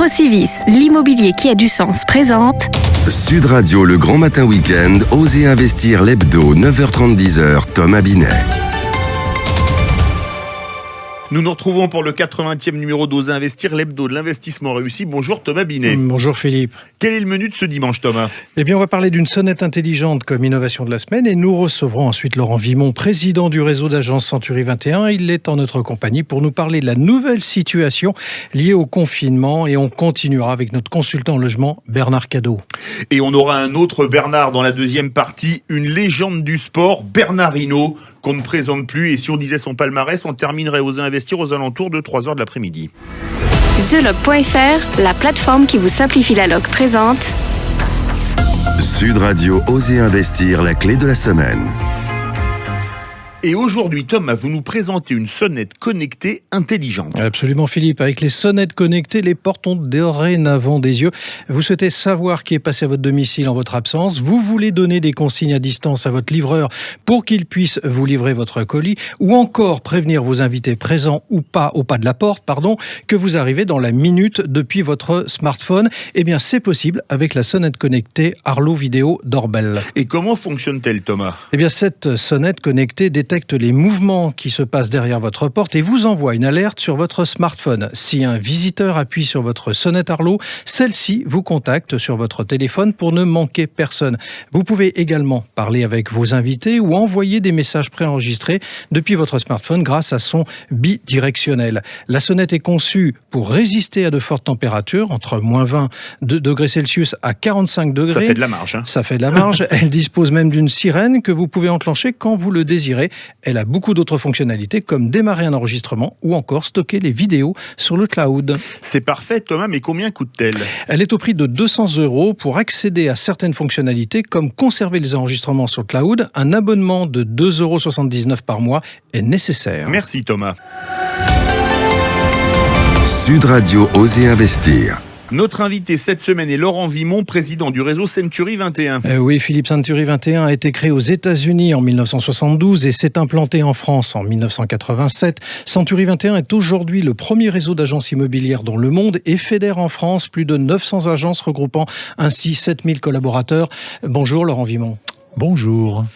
Procivis, l'immobilier qui a du sens présente Sud Radio, le grand matin week-end, Osez investir l'hebdo, 9h30-10h, Thomas Binet. Nous nous retrouvons pour le 80e numéro d'Osez investir, l'hebdo de l'investissement réussi. Bonjour Thomas Binet. Bonjour Philippe. Quel est le menu de ce dimanche, Thomas ? Eh bien, on va parler d'une sonnette intelligente comme innovation de la semaine et nous recevrons ensuite Laurent Vimon, président du réseau d'agences Century 21. Il est en notre compagnie pour nous parler de la nouvelle situation liée au confinement et on continuera avec notre consultant en logement, Bernard Cadot. Et on aura un autre Bernard dans la deuxième partie, une légende du sport, Bernard Hinault, qu'on ne présente plus. Et si on disait son palmarès, on terminerait Osez investir aux alentours de 3h de l'après-midi. TheLoc.fr, la plateforme qui vous simplifie la loc présente Sud Radio, Osez investir, la clé de la semaine. Et aujourd'hui, Thomas, vous nous présentez une sonnette connectée intelligente. Absolument Philippe, avec les sonnettes connectées, les portes ont dorénavant des yeux. Vous souhaitez savoir qui est passé à votre domicile en votre absence, vous voulez donner des consignes à distance à votre livreur pour qu'il puisse vous livrer votre colis, ou encore prévenir vos invités présents ou pas au pas de la porte, que vous arrivez dans la minute depuis votre smartphone. Eh bien c'est possible avec la sonnette connectée Arlo Video Doorbell. Et comment fonctionne-t-elle, Thomas ? Eh bien cette sonnette connectée détecte les mouvements qui se passent derrière votre porte et vous envoie une alerte sur votre smartphone. Si un visiteur appuie sur votre sonnette Arlo, celle-ci vous contacte sur votre téléphone pour ne manquer personne. Vous pouvez également parler avec vos invités ou envoyer des messages préenregistrés depuis votre smartphone grâce à son bidirectionnel. La sonnette est conçue pour résister à de fortes températures, entre moins 20 degrés Celsius à 45 degrés. Ça fait de la marge. Ça fait de la marge. Elle dispose même d'une sirène que vous pouvez enclencher quand vous le désirez. Elle a beaucoup d'autres fonctionnalités comme démarrer un enregistrement ou encore stocker les vidéos sur le cloud. C'est parfait, Thomas, mais combien coûte-t-elle ? Elle est au prix de 200 € pour accéder à certaines fonctionnalités comme conserver les enregistrements sur le cloud. Un abonnement de 2,79 € par mois est nécessaire. Merci Thomas. Sud Radio, Osez investir. Notre invité cette semaine est Laurent Vimon, président du réseau Century 21. Oui, Philippe, Century 21 a été créé aux États-Unis en 1972 et s'est implanté en France en 1987. Century 21 est aujourd'hui le premier réseau d'agences immobilières dans le monde et fédère en France plus de 900 agences regroupant ainsi 7000 collaborateurs. Bonjour Laurent Vimon. Bonjour.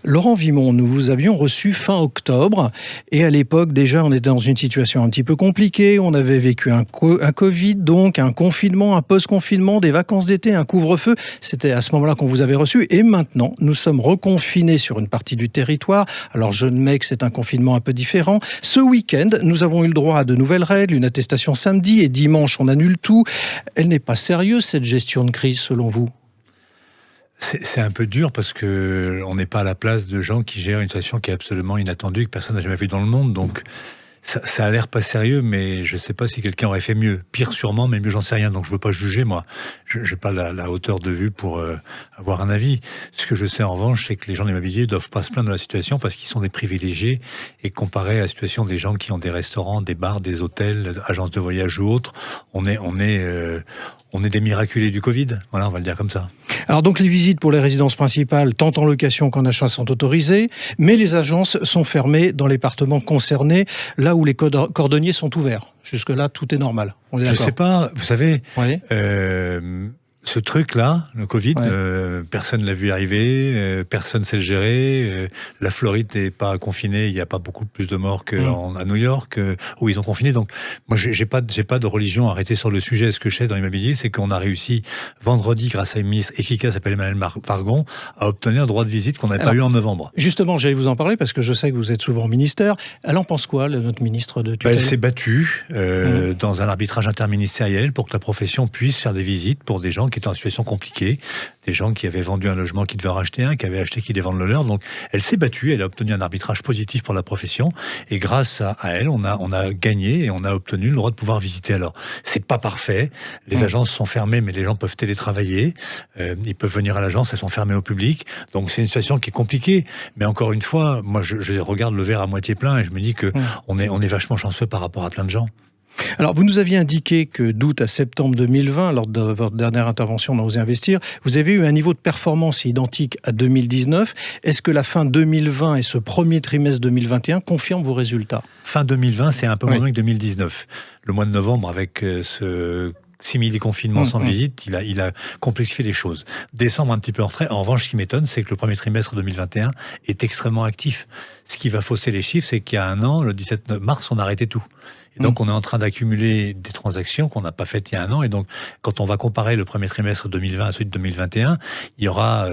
Laurent Vimon, nous vous avions reçu fin octobre et à l'époque déjà on était dans une situation un petit peu compliquée. On avait vécu un Covid, donc un confinement, un post-confinement, des vacances d'été, un couvre-feu. C'était à ce moment-là qu'on vous avait reçu et maintenant nous sommes reconfinés sur une partie du territoire. Alors je admets que c'est un confinement un peu différent. Ce week-end, nous avons eu le droit à de nouvelles règles, une attestation samedi et dimanche on annule tout. Elle n'est pas sérieuse cette gestion de crise selon vous ? C'est un peu dur parce que on n'est pas à la place de gens qui gèrent une situation qui est absolument inattendue, que personne n'a jamais vue dans le monde. Donc ça a l'air pas sérieux, mais je ne sais pas si quelqu'un aurait fait mieux. Pire sûrement, mais mieux j'en sais rien. Donc je ne veux pas juger, moi. Je n'ai pas la hauteur de vue pour avoir un avis. Ce que je sais en revanche, c'est que les gens de l'immobilier ne doivent pas se plaindre de la situation parce qu'ils sont des privilégiés. Et comparé à la situation des gens qui ont des restaurants, des bars, des hôtels, agences de voyage ou autres, on est des miraculés du Covid. Voilà, on va le dire comme ça. Alors donc les visites pour les résidences principales, tant en location qu'en achat, sont autorisées, mais les agences sont fermées dans les départements concernés, là où les cordonniers sont ouverts. Jusque-là, tout est normal. On est d'accord. Je sais pas, vous savez, oui. Ce truc-là, le Covid, personne ne l'a vu arriver, personne ne sait le gérer. La Floride n'est pas confinée, il n'y a pas beaucoup plus de morts qu'à New York, où ils ont confiné. Donc, moi, j'ai pas de religion arrêtée sur le sujet. Ce que je sais dans l'immobilier, c'est qu'on a réussi vendredi, grâce à une ministre efficace, appelée Emmanuelle Vargon, à obtenir un droit de visite qu'on n'avait pas eu en novembre. Justement, j'allais vous en parler parce que je sais que vous êtes souvent au ministère. Elle en pense quoi, notre ministre de tutelle ? Elle s'est battue dans un arbitrage interministériel pour que la profession puisse faire des visites pour des gens qui étaient en situation compliquée, des gens qui avaient vendu un logement qui devaient en racheter un, qui avaient acheté qui devaient vendre le leur. Donc elle s'est battue, elle a obtenu un arbitrage positif pour la profession et grâce à elle, on a gagné et on a obtenu le droit de pouvoir visiter. Alors c'est pas parfait, les agences sont fermées mais les gens peuvent télétravailler, ils peuvent venir à l'agence, elles sont fermées au public. Donc c'est une situation qui est compliquée, mais encore une fois, moi je regarde le verre à moitié plein et je me dis que on est vachement chanceux par rapport à plein de gens. Alors, vous nous aviez indiqué que d'août à septembre 2020, lors de votre dernière intervention dans Osez investir, vous avez eu un niveau de performance identique à 2019. Est-ce que la fin 2020 et ce premier trimestre 2021 confirment vos résultats ? Fin 2020, c'est un peu moins que 2019. Le mois de novembre, avec simili-confinement sans visite, il a complexifié les choses. Décembre un petit peu en retrait. En revanche, ce qui m'étonne, c'est que le premier trimestre 2021 est extrêmement actif. Ce qui va fausser les chiffres, c'est qu'il y a un an, le 17 mars, on a arrêté tout. Et donc, on est en train d'accumuler des transactions qu'on n'a pas faites il y a un an. Et donc, quand on va comparer le premier trimestre 2020 à celui de 2021, il y aura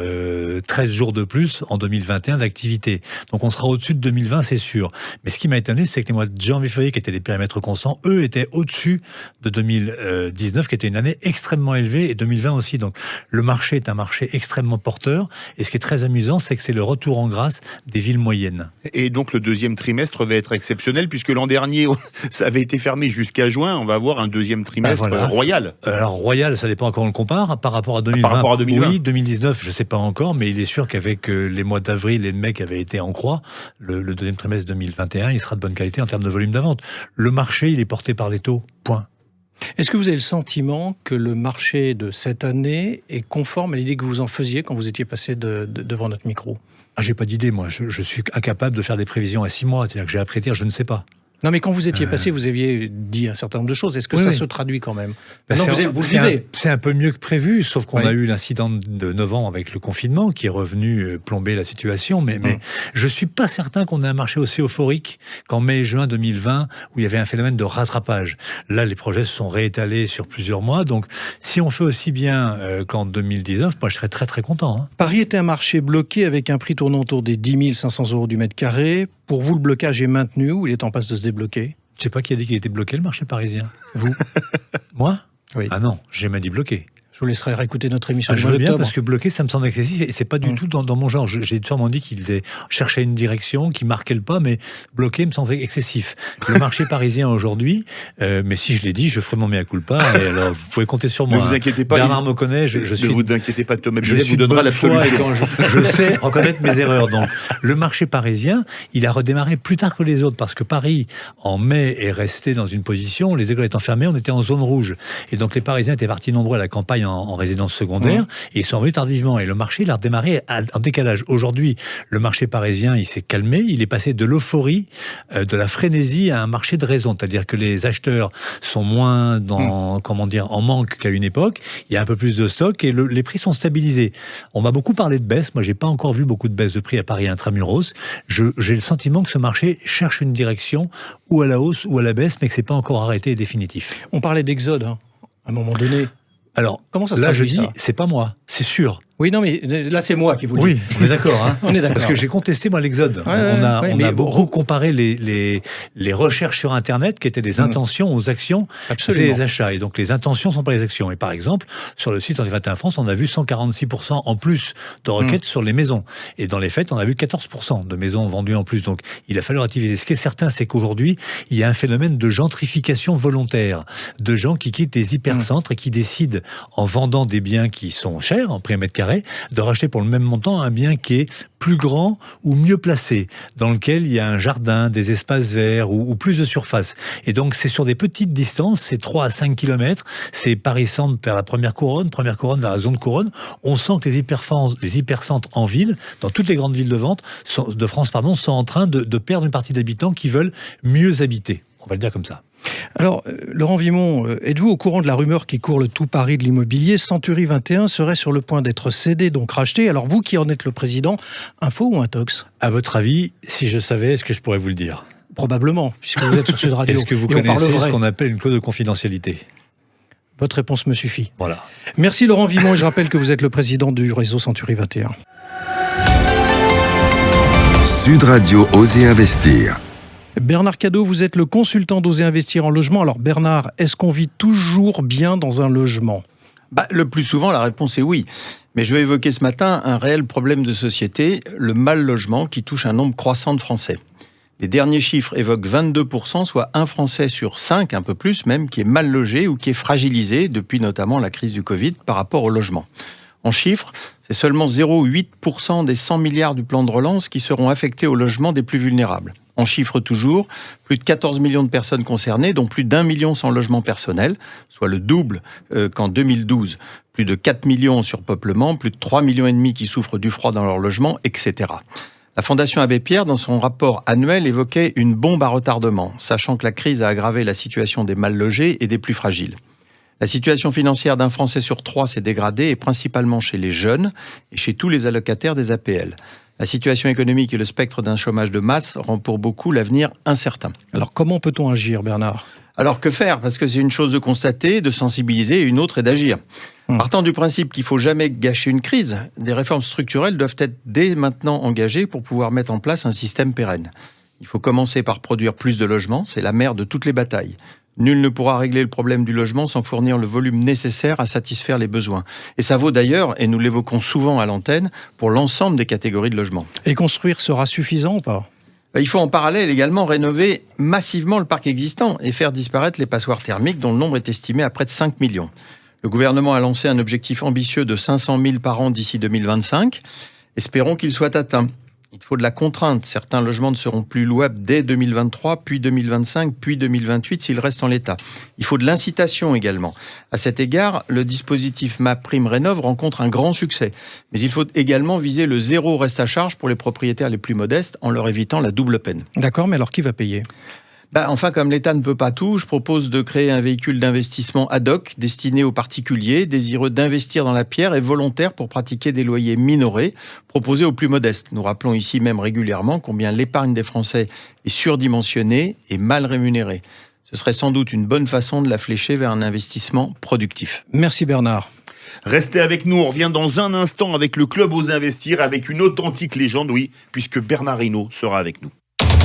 13 jours de plus en 2021 d'activité. Donc, on sera au-dessus de 2020, c'est sûr. Mais ce qui m'a étonné, c'est que les mois de janvier-février, qui étaient des périmètres constants, eux étaient au-dessus de 2019, qui était une année extrêmement élevée, et 2020 aussi. Donc, le marché est un marché extrêmement porteur. Et ce qui est très amusant, c'est que c'est le retour en grâce des villes moyennes. Et donc, le deuxième trimestre va être exceptionnel, puisque l'an dernier, ça avait été fermé jusqu'à juin. On va avoir un deuxième trimestre royal. Alors, royal, ça dépend quand on le compare. Par rapport à 2020, par rapport à 2020. Oui, 2019, je ne sais pas encore, mais il est sûr qu'avec les mois d'avril et de mai qui avaient été en croix, le deuxième trimestre 2021, il sera de bonne qualité en termes de volume de vente. Le marché, il est porté par les taux. Point. Est-ce que vous avez le sentiment que le marché de cette année est conforme à l'idée que vous en faisiez quand vous étiez passé devant notre micro ? J'ai pas d'idée, moi. Je suis incapable de faire des prévisions à 6 mois. C'est-à-dire que j'ai appris à dire, je ne sais pas. Non, mais quand vous étiez passé, vous aviez dit un certain nombre de choses. Est-ce que ça se traduit quand même ? Vous le vivez. C'est un peu mieux que prévu, sauf qu'on a eu l'incident de novembre avec le confinement qui est revenu plomber la situation. Mais je suis pas certain qu'on ait un marché aussi euphorique qu'en mai et juin 2020, où il y avait un phénomène de rattrapage. Là, les projets se sont réétalés sur plusieurs mois. Donc, si on fait aussi bien qu'en 2019, moi, je serais très, très content. Hein. Paris était un marché bloqué avec un prix tournant autour des 10 500 € du mètre carré. Pour vous, le blocage est maintenu ou il est en passe de se débloquer ? Je sais pas qui a dit qu'il était bloqué, le marché parisien. Vous ? Moi ? Oui. Ah non, j'ai jamais dit bloqué. Je vous laisserai réécouter notre émission je du mois veux bien, d'octobre. parce que bloqué, ça me semble excessif, et c'est pas du tout dans mon genre. J'ai sûrement dit qu'il cherchait une direction, qu'il marquait le pas, mais bloqué me semble excessif. Le marché parisien aujourd'hui, mais si je l'ai dit, je ferai mon mea culpa, et alors vous pouvez compter sur moi. Ne vous inquiétez pas. Bernard me connaît, ne vous inquiétez pas, Thomas Billet vous vous donnera la solution. Et quand je sais reconnaître mes erreurs. Donc, le marché parisien, il a redémarré plus tard que les autres, parce que Paris, en mai, est resté dans une position, les écoles étant fermées, on était en zone rouge. Et donc, les Parisiens étaient partis nombreux à la campagne en résidence secondaire, et ils sont venus tardivement. Et le marché, il a redémarré en décalage. Aujourd'hui, le marché parisien, il s'est calmé. Il est passé de l'euphorie, de la frénésie à un marché de raison. C'est-à-dire que les acheteurs sont moins en manque qu'à une époque. Il y a un peu plus de stock et les prix sont stabilisés. On m'a beaucoup parlé de baisse. Moi, j'ai pas encore vu beaucoup de baisse de prix à Paris intramuros. J'ai le sentiment que ce marché cherche une direction ou à la hausse ou à la baisse, mais que c'est pas encore arrêté et définitif. On parlait d'exode, à un moment donné. Alors, comment ça se là, je traduit, dis, c'est pas moi, c'est sûr. Oui, non, mais là, c'est moi qui vous le dis. Oui, on est d'accord. Hein. On est d'accord. Parce que j'ai contesté, moi, l'exode. On a beaucoup comparé les recherches sur Internet qui étaient des intentions aux actions et les achats. Et donc, les intentions sont pas les actions. Et par exemple, sur le site On est 21 France, on a vu 146% en plus de requêtes sur les maisons. Et dans les faits, on a vu 14% de maisons vendues en plus. Donc, il a fallu relativiser. Ce qui est certain, c'est qu'aujourd'hui, il y a un phénomène de gentrification volontaire. De gens qui quittent les hypercentres et qui décident, en vendant des biens qui sont chers, en prix à mètre carré, de racheter pour le même montant un bien qui est plus grand ou mieux placé, dans lequel il y a un jardin, des espaces verts ou plus de surface. Et donc, c'est sur des petites distances, c'est 3 à 5 km, c'est Paris-Centre vers la première couronne vers la zone couronne. On sent que les hypercentres en ville, dans toutes les grandes villes de France, sont en train de perdre une partie d'habitants qui veulent mieux habiter. On va le dire comme ça. Alors, Laurent Vimont, êtes-vous au courant de la rumeur qui court le tout Paris de l'immobilier ? Century 21 serait sur le point d'être cédé, donc racheté. Alors vous qui en êtes le président, info ou intox ? À votre avis, si je savais, est-ce que je pourrais vous le dire ? Probablement, puisque vous êtes sur Sud Radio. Est-ce que vous connaissez ce qu'on appelle une clause de confidentialité ? Votre réponse me suffit. Voilà. Merci Laurent Vimont, et je rappelle que vous êtes le président du réseau Century 21. Sud Radio Oser Investir. Bernard Cadot, vous êtes le consultant d'Oser Investir en logement. Alors Bernard, est-ce qu'on vit toujours bien dans un logement ? Le plus souvent, la réponse est oui. Mais je vais évoquer ce matin un réel problème de société, le mal-logement qui touche un nombre croissant de Français. Les derniers chiffres évoquent 22%, soit un Français sur 5, un peu plus même, qui est mal logé ou qui est fragilisé depuis notamment la crise du Covid par rapport au logement. En chiffres, c'est seulement 0,8% des 100 milliards du plan de relance qui seront affectés au logement des plus vulnérables. En chiffres toujours, plus de 14 millions de personnes concernées, dont plus d'1 million sans logement personnel, soit le double qu'en 2012. Plus de 4 millions en surpeuplement, plus de 3,5 millions qui souffrent du froid dans leur logement, etc. La Fondation Abbé Pierre, dans son rapport annuel, évoquait une bombe à retardement, sachant que la crise a aggravé la situation des mal logés et des plus fragiles. La situation financière d'un Français sur 3 s'est dégradée, et principalement chez les jeunes et chez tous les allocataires des APL. La situation économique et le spectre d'un chômage de masse rend pour beaucoup l'avenir incertain. Alors comment peut-on agir, Bernard ? Alors que faire ? Parce que c'est une chose de constater, de sensibiliser, et une autre est d'agir. Partant du principe qu'il ne faut jamais gâcher une crise, des réformes structurelles doivent être dès maintenant engagées pour pouvoir mettre en place un système pérenne. Il faut commencer par produire plus de logements, c'est la mère de toutes les batailles. Nul ne pourra régler le problème du logement sans fournir le volume nécessaire à satisfaire les besoins. Et ça vaut d'ailleurs, et nous l'évoquons souvent à l'antenne, pour l'ensemble des catégories de logements. Et construire sera suffisant ou pas ? Il faut en parallèle également rénover massivement le parc existant et faire disparaître les passoires thermiques dont le nombre est estimé à près de 5 millions. Le gouvernement a lancé un objectif ambitieux de 500 000 par an d'ici 2025. Espérons qu'il soit atteint. Il faut de la contrainte. Certains logements ne seront plus louables dès 2023, puis 2025, puis 2028 s'ils restent en l'état. Il faut de l'incitation également. À cet égard, le dispositif MaPrimeRénov' rencontre un grand succès. Mais il faut également viser le zéro reste à charge pour les propriétaires les plus modestes en leur évitant la double peine. D'accord, mais alors qui va payer ? Enfin, comme l'État ne peut pas tout, je propose de créer un véhicule d'investissement ad hoc destiné aux particuliers désireux d'investir dans la pierre et volontaires pour pratiquer des loyers minorés proposés aux plus modestes. Nous rappelons ici même régulièrement combien l'épargne des Français est surdimensionnée et mal rémunérée. Ce serait sans doute une bonne façon de la flécher vers un investissement productif. Merci Bernard. Restez avec nous, on revient dans un instant avec le Club Osez Investir, avec une authentique légende, oui, puisque Bernard Hinault sera avec nous.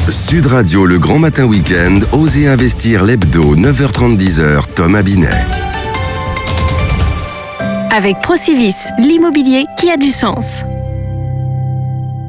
Sud Radio, le grand matin week-end, Osez Investir l'hebdo, 9h30, 10h, Thomas Binet. Avec Procivis, l'immobilier qui a du sens.